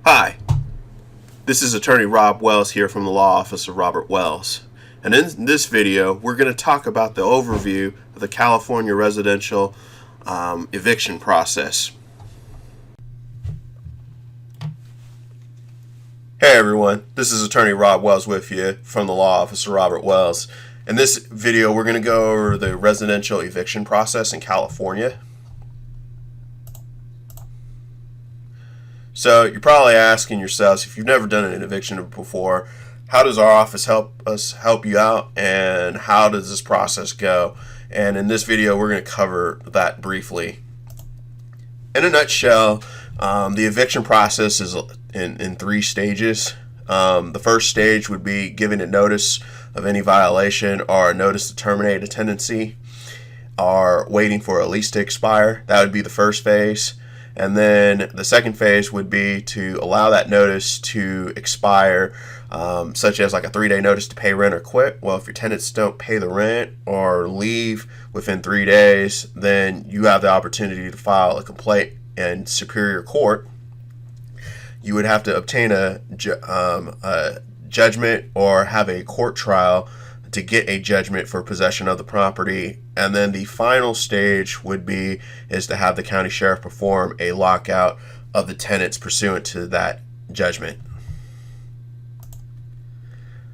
Hi, this is attorney Rob Wells here from the Law Office of Robert Wells. And in this video, we're going to talk about the overview of the California residential eviction process. Hey everyone, this is attorney Rob Wells with you from the Law Office of Robert Wells. In this video, we're going to go over the residential eviction process in California. So you're probably asking yourselves, if you've never done an eviction before, how does our office help you out, and how does this process go? And in this video, we're going to cover that briefly. In a nutshell, the eviction process is in three stages. The first stage would be giving a notice of any violation or a notice to terminate a tenancy, or waiting for a lease to expire. That would be the first phase. And then the second phase would be to allow that notice to expire, such as like a 3-day notice to pay rent or quit. Well, if your tenants don't pay the rent or leave within 3 days, then you have the opportunity to file a complaint in Superior Court. You would have to obtain a judgment or have a court trial to get a judgment for possession of the property. And then the final stage is to have the county sheriff perform a lockout of the tenants pursuant to that judgment.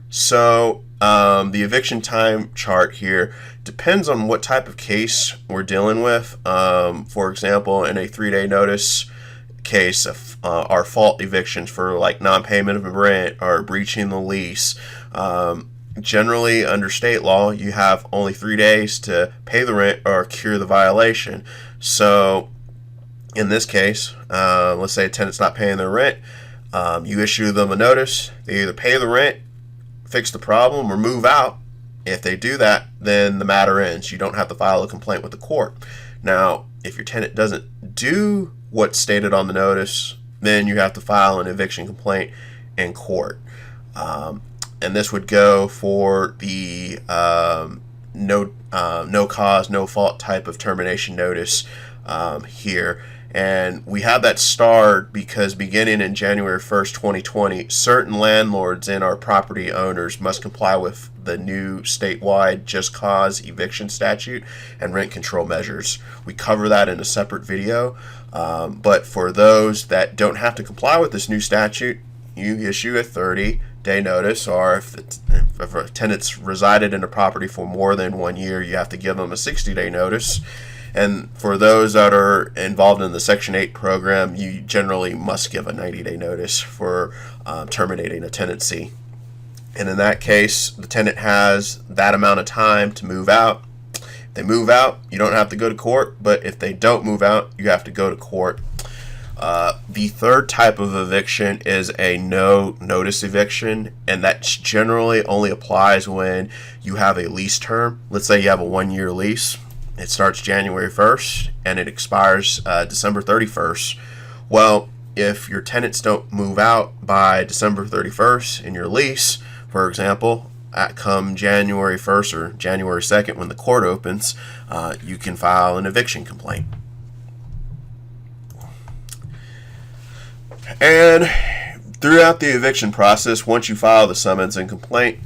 So the eviction time chart here depends on what type of case we're dealing with. For example, in a 3-day notice case, our fault evictions for like non-payment of rent or breaching the lease, generally, under state law, you have only 3 days to pay the rent or cure the violation. So, in this case, let's say a tenant's not paying their rent. You issue them a notice. They either pay the rent, fix the problem, or move out. If they do that, then the matter ends. You don't have to file a complaint with the court. Now, if your tenant doesn't do what's stated on the notice, then you have to file an eviction complaint in court. And this would go for the no cause, no fault type of termination notice here. And we have that starred because beginning in January 1st, 2020, certain landlords and our property owners must comply with the new statewide just cause eviction statute and rent control measures. We cover that in a separate video. But for those that don't have to comply with this new statute, you issue a 30-day notice, or if a tenant's resided in a property for more than 1 year, you have to give them a 60-day notice. And for those that are involved in the Section 8 program, you generally must give a 90-day notice for terminating a tenancy. And in that case, the tenant has that amount of time to move out. If they move out, you don't have to go to court, but if they don't move out, you have to go to court. The third type of eviction is a no notice eviction, and that generally only applies when you have a lease term. Let's say you have a 1-year lease. It starts January 1st and it expires December 31st. Well, if your tenants don't move out by December 31st in your lease, for example, come January 1st or January 2nd when the court opens, you can file an eviction complaint. And throughout the eviction process, once you file the summons and complaint,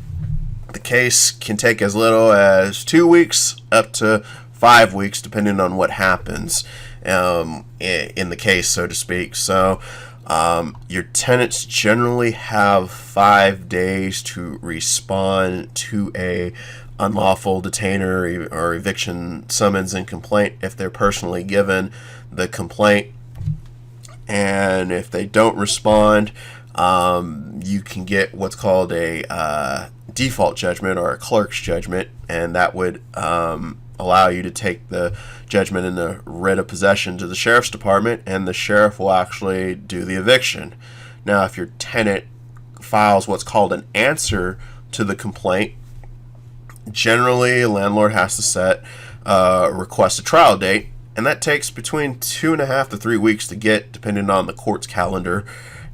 the case can take as little as 2 weeks up to 5 weeks, depending on what happens in the case, so to speak. So your tenants generally have 5 days to respond to a unlawful detainer or eviction summons and complaint if they're personally given the complaint. And if they don't respond, you can get what's called a default judgment or a clerk's judgment, and that would allow you to take the judgment in the writ of possession to the sheriff's department, and the sheriff will actually do the eviction. Now, if your tenant files what's called an answer to the complaint, generally a landlord has to request a trial date. And that takes between 2.5 to 3 weeks to get, depending on the court's calendar.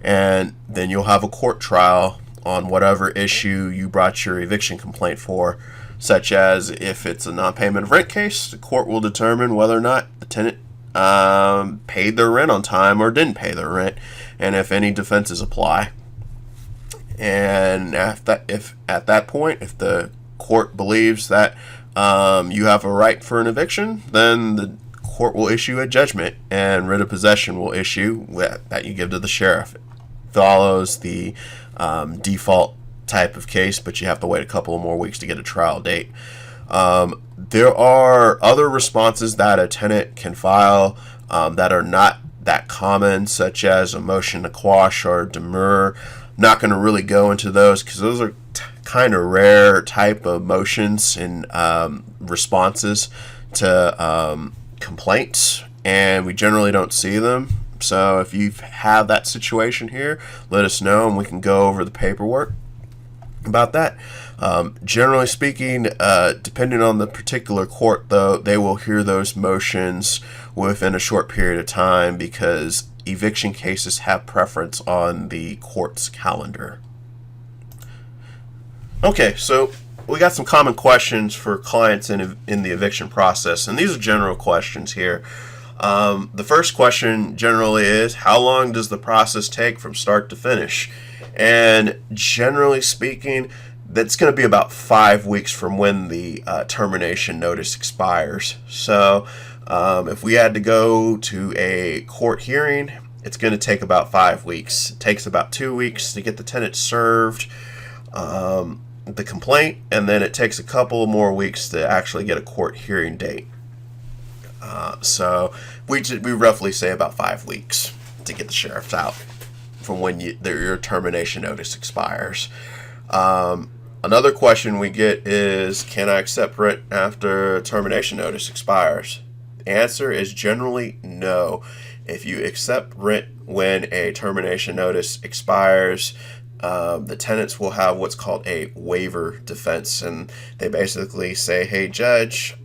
And then you'll have a court trial on whatever issue you brought your eviction complaint for, such as if it's a non-payment of rent case, the court will determine whether or not the tenant paid their rent on time or didn't pay their rent. and if any defenses apply. And if at that point, if the court believes that you have a right for an eviction, then the court will issue a judgment, and writ of possession will issue that you give to the sheriff. It follows the default type of case, but you have to wait a couple of more weeks to get a trial date. There are other responses that a tenant can file that are not that common, such as a motion to quash or demur. Not going to really go into those because those are kind of rare type of motions and responses to complaints, and we generally don't see them. So if you have that situation here, let us know and we can go over the paperwork about that. Generally speaking, depending on the particular court, though, they will hear those motions within a short period of time because eviction cases have preference on the court's calendar. Okay, so we got some common questions for clients in the eviction process, and these are general questions here. The first question generally is, how long does the process take from start to finish? And generally speaking, that's going to be about 5 weeks from when the termination notice expires. So if we had to go to a court hearing, it's going to take about 5 weeks. It takes about 2 weeks to get the tenant served the complaint, and then it takes a couple more weeks to actually get a court hearing date. So we roughly say about 5 weeks to get the sheriffs out from when your termination notice expires. Another question we get is, can I accept rent after termination notice expires? The answer is generally no. If you accept rent when a termination notice expires, the tenants will have what's called a waiver defense, and they basically say, hey, judge,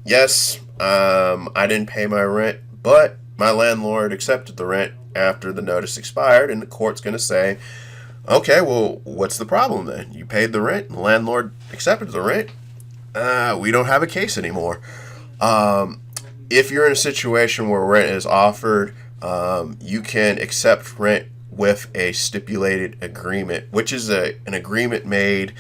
yes, I didn't pay my rent, but my landlord accepted the rent after the notice expired, and the court's going to say, okay, well, what's the problem then? You paid the rent, and the landlord accepted the rent. We don't have a case anymore. If you're in a situation where rent is offered, you can accept rent with a stipulated agreement, which is an agreement made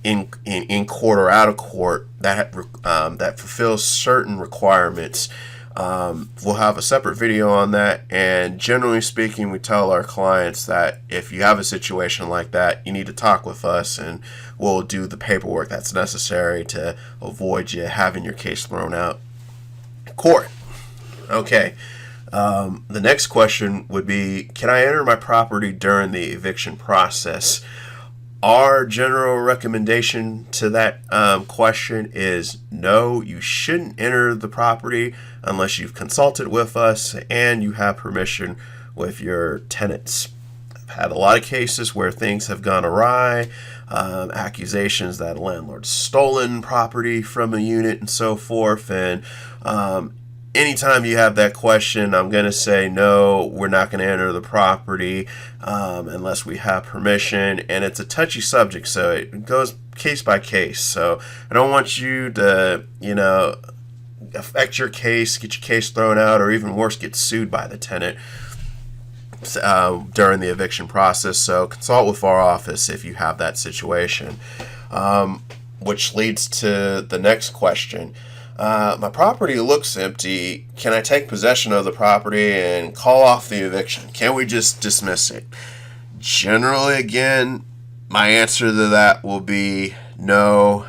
in court or out of court that fulfills certain requirements. We'll have a separate video on that, and generally speaking, we tell our clients that if you have a situation like that, you need to talk with us, and we'll do the paperwork that's necessary to avoid you having your case thrown out in court. Okay. The next question would be, can I enter my property during the eviction process? Our general recommendation to that question is no, you shouldn't enter the property unless you've consulted with us and you have permission with your tenants. I've had a lot of cases where things have gone awry, accusations that a landlord's stolen property from a unit and so forth, and anytime you have that question, I'm going to say, no, we're not going to enter the property unless we have permission. And it's a touchy subject, so it goes case by case. So I don't want you to, affect your case, get your case thrown out, or even worse, get sued by the tenant during the eviction process. So consult with our office if you have that situation. Which leads to the next question. My property looks empty. Can I take possession of the property and call off the eviction? Can we just dismiss it? Generally, again, my answer to that will be no,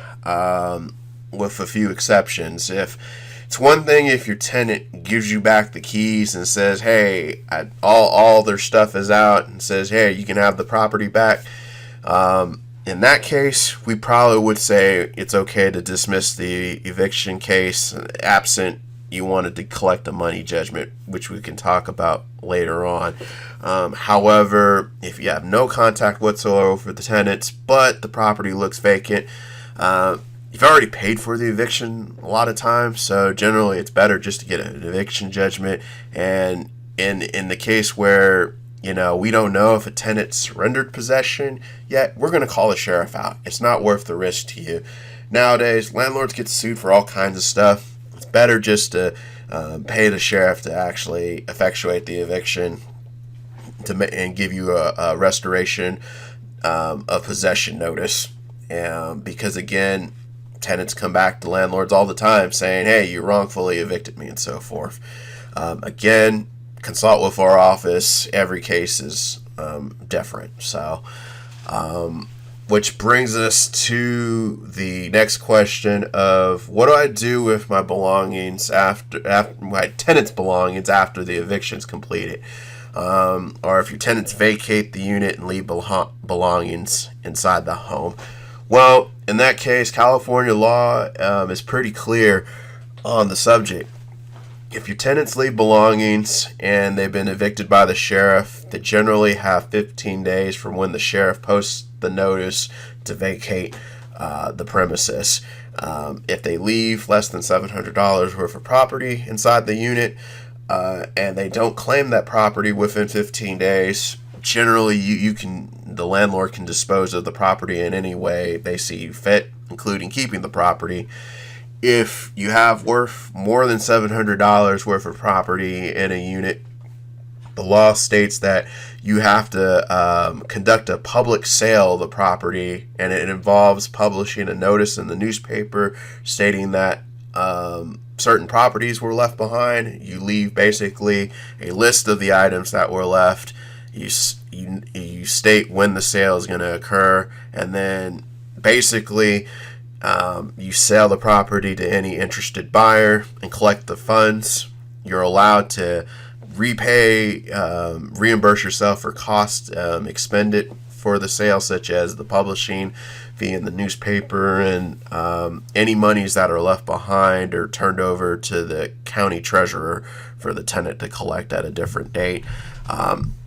with a few exceptions. If it's one thing if your tenant gives you back the keys and says, hey, all their stuff is out, and says, hey, you can have the property back. In that case, we probably would say it's okay to dismiss the eviction case, absent you wanted to collect a money judgment, which we can talk about later on. However, if you have no contact whatsoever with the tenants, but the property looks vacant, you've already paid for the eviction a lot of times, so generally it's better just to get an eviction judgment. And in the case where we don't know if a tenant surrendered possession yet, we're going to call the sheriff out. It's not worth the risk to you. Nowadays, landlords get sued for all kinds of stuff. It's better just to pay the sheriff to actually effectuate the eviction. and give you a restoration of possession notice. Because again, tenants come back to landlords all the time saying, hey, you wrongfully evicted me and so forth. Again, consult with our office. Every case is different. So, which brings us to the next question of what do I do with my belongings after my tenant's belongings after the eviction's completed? Or if your tenants vacate the unit and leave belongings inside the home. Well, in that case, California law is pretty clear on the subject. If your tenants leave belongings and they've been evicted by the sheriff, they generally have 15 days from when the sheriff posts the notice to vacate the premises. If they leave less than $700 worth of property inside the unit and they don't claim that property within 15 days, generally the landlord can dispose of the property in any way they see fit, including keeping the property. If you have worth more than $700 worth of property in a unit, the law states that you have to conduct a public sale of the property, and it involves publishing a notice in the newspaper stating that certain properties were left behind. You leave basically a list of the items that were left. You state when the sale is going to occur, and then basically you sell the property to any interested buyer and collect the funds. You're allowed to reimburse yourself for costs expended for the sale, such as the publishing fee in the newspaper, and any monies that are left behind are turned over to the county treasurer for the tenant to collect at a different date.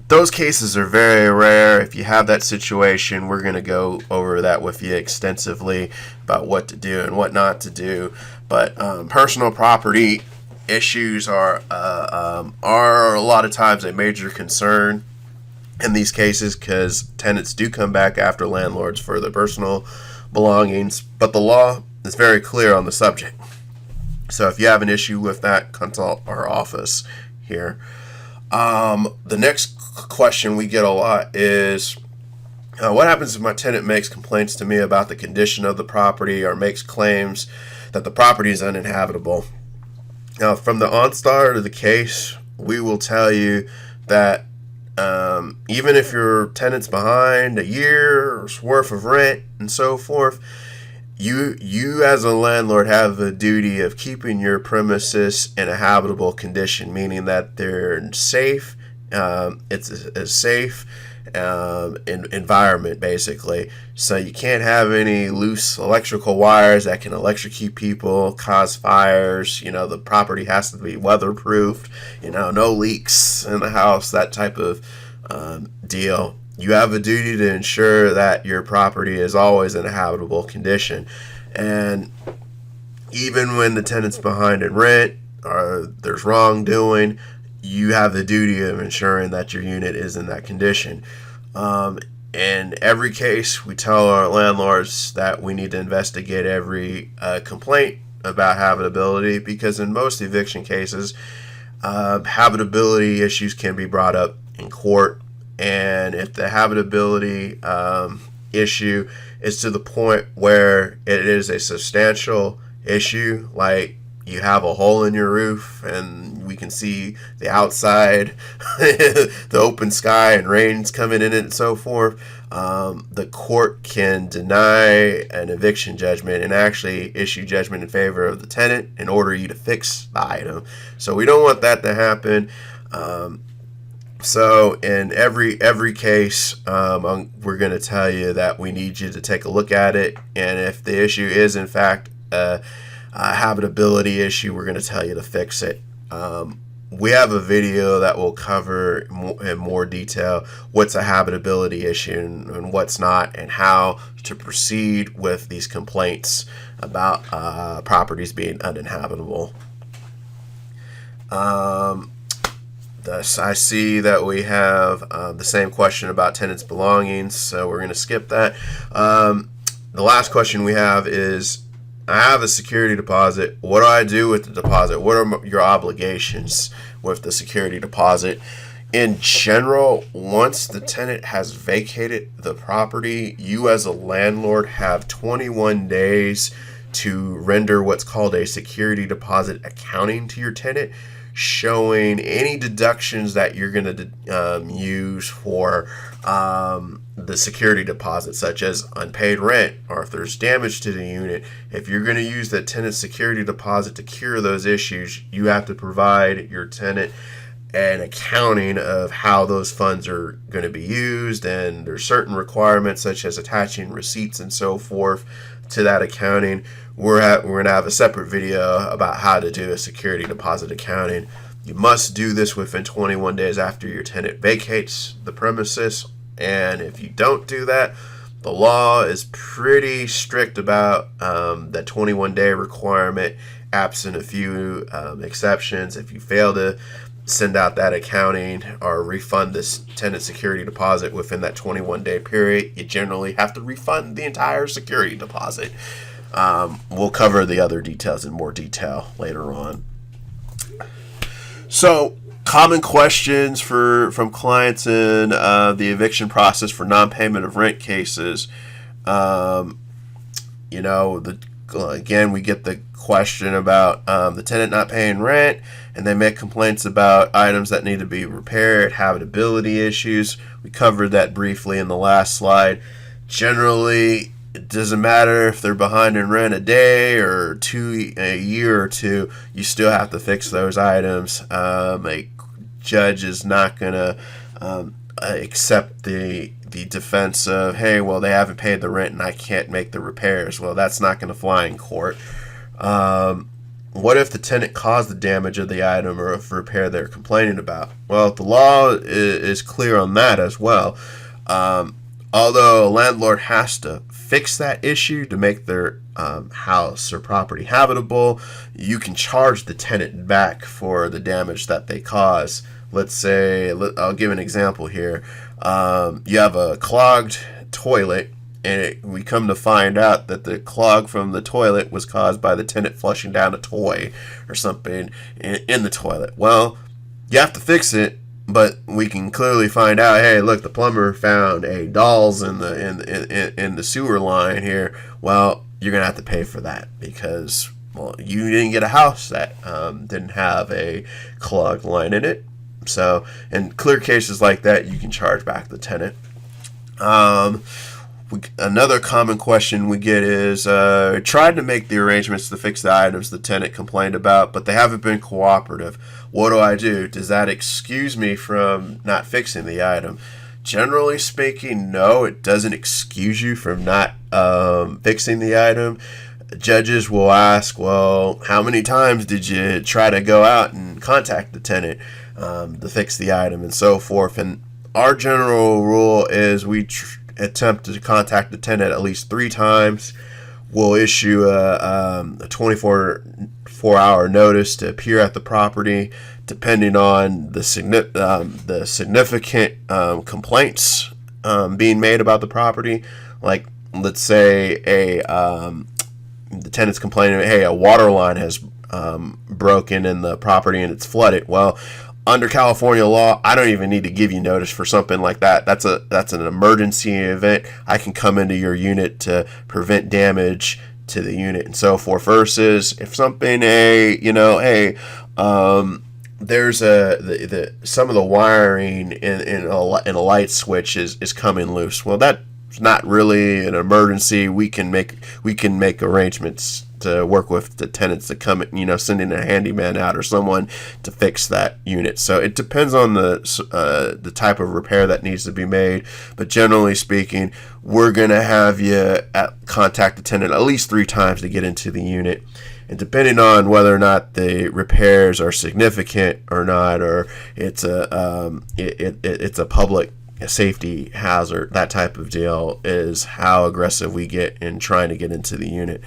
Those cases are very rare. If you have that situation, we're going to go over that with you extensively about what to do and what not to do. But personal property issues are a lot of times a major concern in these cases because tenants do come back after landlords for their personal belongings. But the law is very clear on the subject. So if you have an issue with that, consult our office here. The next question we get a lot is, what happens if my tenant makes complaints to me about the condition of the property or makes claims that the property is uninhabitable? Now, from the onstart of the case, we will tell you that even if your tenant's behind a year's worth of rent and so forth, you as a landlord have a duty of keeping your premises in a habitable condition, meaning that they're safe. It's a safe environment, basically. So you can't have any loose electrical wires that can electrocute people, cause fires. The property has to be weatherproofed. No leaks in the house, that type of deal. You have a duty to ensure that your property is always in a habitable condition. And even when the tenant's behind in rent or there's wrongdoing, you have the duty of ensuring that your unit is in that condition. In every case, we tell our landlords that we need to investigate every complaint about habitability, because in most eviction cases, habitability issues can be brought up in court. And if the habitability issue is to the point where it is a substantial issue, like you have a hole in your roof and we can see the outside, the open sky and rain's coming in and so forth, the court can deny an eviction judgment and actually issue judgment in favor of the tenant and order you to fix the item. So we don't want that to happen. So in every case, we're going to tell you that we need you to take a look at it. And if the issue is, in fact, a habitability issue, we're going to tell you to fix it. We have a video that will cover in more detail what's a habitability issue and what's not, and how to proceed with these complaints about properties being uninhabitable. Thus, I see that we have the same question about tenants' belongings, so we're going to skip that. The last question we have is, I have a security deposit. What do I do with the deposit? What are your obligations with the security deposit? In general, once the tenant has vacated the property, you as a landlord have 21 days to render what's called a security deposit accounting to your tenant, showing any deductions that you're going to use for the security deposit, such as unpaid rent, or if there's damage to the unit. If you're going to use that tenant security deposit to cure those issues, you have to provide your tenant an accounting of how those funds are going to be used, and there's certain requirements such as attaching receipts and so forth to that accounting. We're going to have a separate video about how to do a security deposit accounting. You must do this within 21 days after your tenant vacates the premises, and if you don't do that, the law is pretty strict about that 21-day requirement, absent a few exceptions. If you fail to send out that accounting or refund this tenant security deposit within that 21-day period, you generally have to refund the entire security deposit. We'll cover the other details in more detail later on. So, common questions from clients in the eviction process for non-payment of rent cases. Again, we get the question about the tenant not paying rent, and they make complaints about items that need to be repaired, habitability issues. We covered that briefly in the last slide. Generally, it doesn't matter if they're behind in rent a day or a year or two, you still have to fix those items. A judge is not going to accept the defense of, hey, well, they haven't paid the rent and I can't make the repairs. Well, that's not going to fly in court. What if the tenant caused the damage of the item or if repair they're complaining about? Well, the law is clear on that as well. Although a landlord has to fix that issue to make their house or property habitable, you can charge the tenant back for the damage that they cause. Let's say, I'll give an example here. You have a clogged toilet, and we come to find out that the clog from the toilet was caused by the tenant flushing down a toy or something in the toilet. Well, you have to fix it, but we can clearly find out, hey, look, the plumber found a dolls in the sewer line here. Well, you're gonna have to pay for that because, well, you didn't get a house that didn't have a clogged line in it. So, in clear cases like that, you can charge back the tenant. Another common question we get is, tried to make the arrangements to fix the items the tenant complained about, but they haven't been cooperative. What do I do? Does that excuse me from not fixing the item? Generally speaking, no, it doesn't excuse you from not fixing the item. Judges will ask, well, how many times did you try to go out and contact the tenant to fix the item and so forth? And our general rule is we attempt to contact the tenant at least 3 times. We'll issue a 24-hour notice to appear at the property, depending on the significant complaints being made about the property. Like, let's say the tenant's complaining, hey, a water line has broken in the property and it's flooded. Well, under California law, I don't even need to give you notice for something like that. That's an emergency event. I can come into your unit to prevent damage to the unit and so forth. Versus if something, there's some of the wiring in a light switch is coming loose. Well, that's not really an emergency. We can make arrangements to work with the tenants to come, sending a handyman out or someone to fix that unit. So it depends on the type of repair that needs to be made. But generally speaking, we're going to have you contact the tenant at least 3 times to get into the unit. And depending on whether or not the repairs are significant or not, or it's a public safety hazard, that type of deal, is how aggressive we get in trying to get into the unit.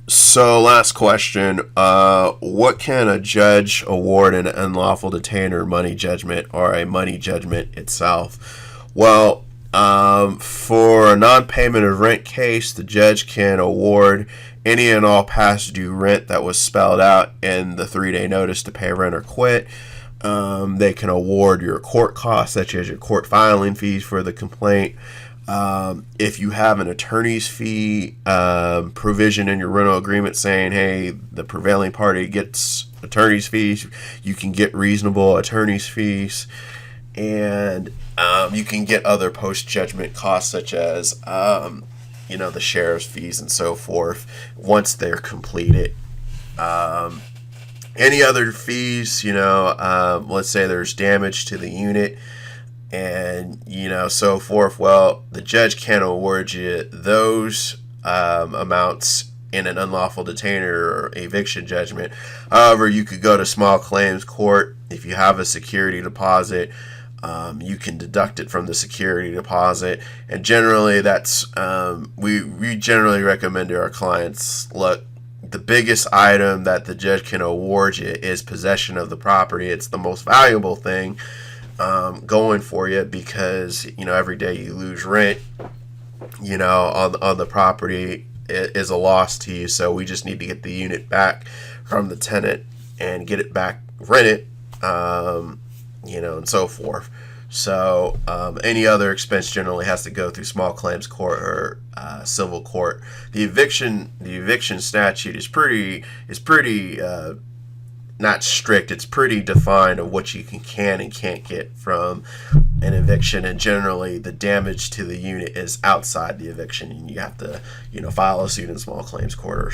So last question, what can a judge award an unlawful detainer money judgment or a money judgment itself? Well, for a non-payment of rent case, the judge can award any and all past due rent that was spelled out in the 3-day notice to pay rent or quit. They can award your court costs, such as your court filing fees for the complaint. If you have an attorney's fee provision in your rental agreement saying, hey, the prevailing party gets attorney's fees, you can get reasonable attorney's fees. And you can get other post-judgment costs, such as the sheriff's fees and so forth, once they're completed. Any other fees, let's say there's damage to the unit and, so forth. Well, the judge can award you those amounts in an unlawful detainer or eviction judgment. However, you could go to small claims court. If you have a security deposit, you can deduct it from the security deposit. And generally, that's we generally recommend to our clients, look, the biggest item that the judge can award you is possession of the property. It's the most valuable thing going for you, because every day you lose rent on the property is a loss to you. So we just need to get the unit back from the tenant and get it back rented, and so forth. So any other expense generally has to go through small claims court or civil court. The eviction statute is pretty not strict. It's pretty defined of what you can and can't get from an eviction, and generally the damage to the unit is outside the eviction, and you have to file a suit in small claims court or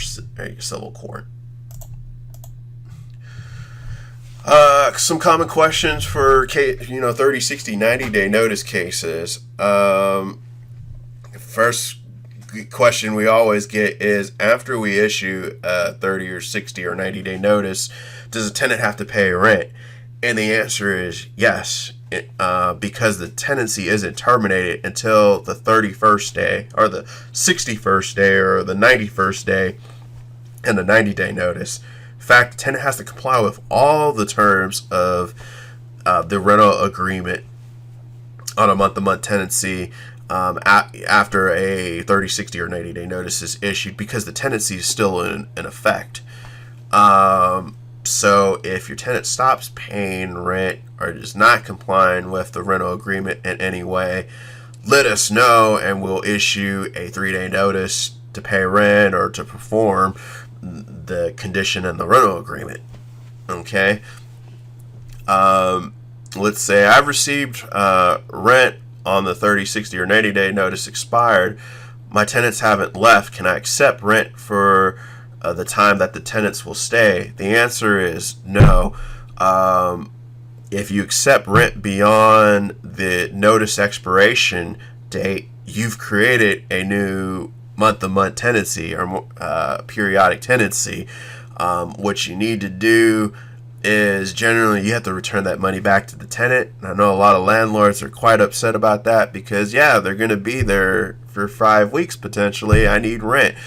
civil court. Some common questions for 30, 60, 90-day notice cases. First question we always get is, after we issue a 30 or 60 or 90-day notice, does the tenant have to pay rent? And the answer is yes, because the tenancy isn't terminated until the 31st day or the 61st day or the 91st day in the 90-day notice. In fact, the tenant has to comply with all the terms of the rental agreement on a month-to-month tenancy after a 30, 60, or 90-day notice is issued, because the tenancy is still in effect. So if your tenant stops paying rent or is not complying with the rental agreement in any way, let us know and we'll issue a 3-day notice to pay rent or to perform the condition in the rental agreement. Okay. Let's say I've received rent on the 30, 60, or 90-day notice expired. My tenants haven't left. Can I accept rent for the time that the tenants will stay? The answer is no. If you accept rent beyond the notice expiration date, you've created a new month-to-month tenancy or periodic tenancy. What you need to do is generally you have to return that money back to the tenant. I know a lot of landlords are quite upset about that, because they're going to be there for 5 weeks potentially. I need rent.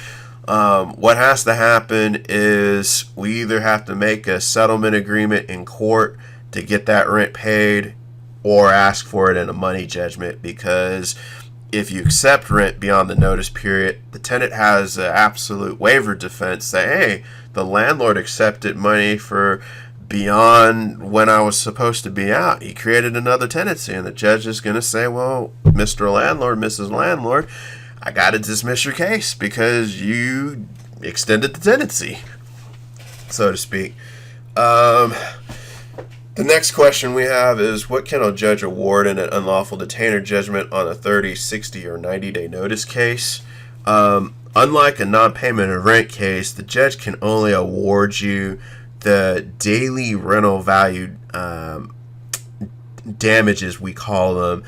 What has to happen is we either have to make a settlement agreement in court to get that rent paid, or ask for it in a money judgment, because if you accept rent beyond the notice period, the tenant has an absolute waiver defense that, hey, the landlord accepted money for beyond when I was supposed to be out. He created another tenancy, and the judge is going to say, well, Mr. Landlord, Mrs. Landlord, I got to dismiss your case because you extended the tenancy, so to speak. The next question we have is, what can a judge award in an unlawful detainer judgment on a 30, 60, or 90-day notice case? Unlike a non-payment of rent case, the judge can only award you the daily rental value damages, we call them,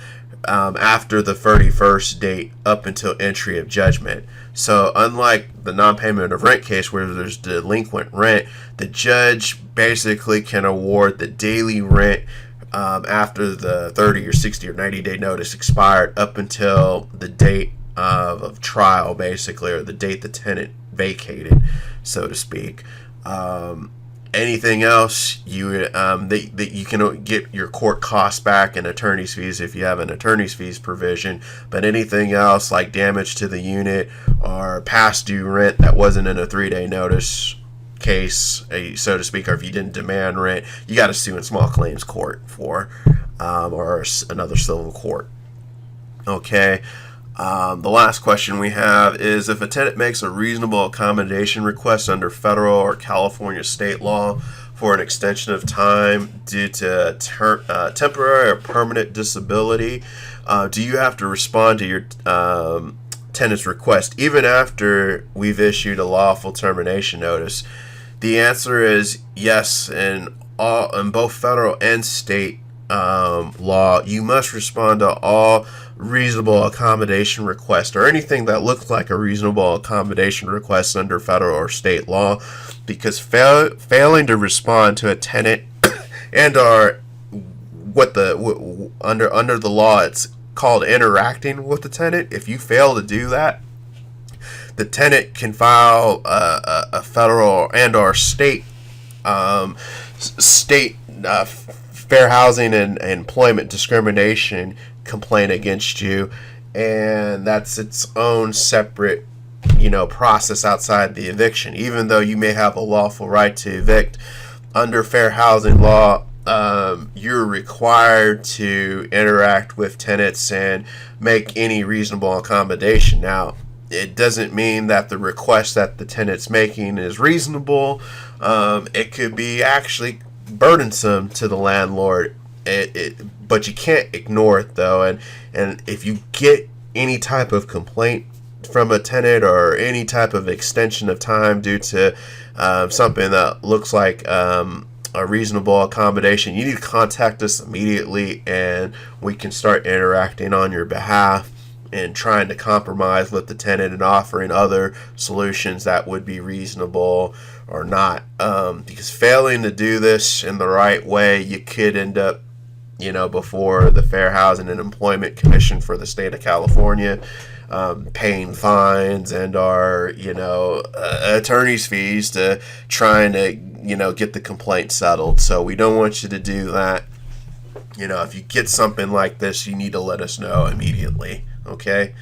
after the 31st date up until entry of judgment. So unlike the non-payment of rent case where there's delinquent rent, the judge basically can award the daily rent after the 30 or 60 or 90-day notice expired up until the date of trial, basically, or the date the tenant vacated, so to speak. Anything else, that you can get your court costs back and attorney's fees if you have an attorney's fees provision. But anything else like damage to the unit or past due rent that wasn't in a 3-day notice, case, so to speak, or if you didn't demand rent, you got to sue in small claims court for, or another civil court. Okay. The last question we have is, if a tenant makes a reasonable accommodation request under federal or California state law for an extension of time due to temporary or permanent disability, do you have to respond to your tenant's request even after we've issued a lawful termination notice? The answer is yes. In both federal and state law, you must respond to all reasonable accommodation requests, or anything that looks like a reasonable accommodation request under federal or state law, because failing to respond to a tenant and are under the law, it's called interacting with the tenant. If you fail to do that, the tenant can file a federal and or state fair housing and employment discrimination complaint against you, and that's its own separate process outside the eviction. Even though you may have a lawful right to evict under fair housing law, you're required to interact with tenants and make any reasonable accommodation. Now, it doesn't mean that the request that the tenant's making is reasonable. It could be actually burdensome to the landlord, but you can't ignore it though. And if you get any type of complaint from a tenant or any type of extension of time due to something that looks like a reasonable accommodation, you need to contact us immediately, and we can start interacting on your behalf and trying to compromise with the tenant and offering other solutions that would be reasonable or not. Because failing to do this in the right way, you could end up before the Fair Housing and Employment Commission for the state of California, paying fines and attorney's fees to trying to get the complaint settled. So we don't want you to do that. If you get something like this, you need to let us know immediately. Okay?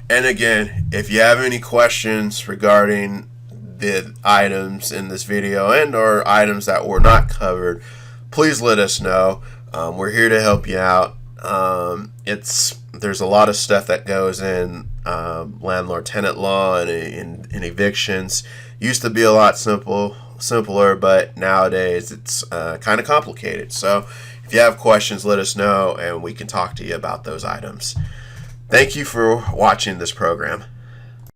And again, if you have any questions regarding the items in this video and or items that were not covered, please let us know. We're here to help you out. There's a lot of stuff that goes in landlord-tenant law and in evictions. Used to be a lot simpler, but nowadays it's kind of complicated. So if you have questions, let us know, and we can talk to you about those items. Thank you for watching this program.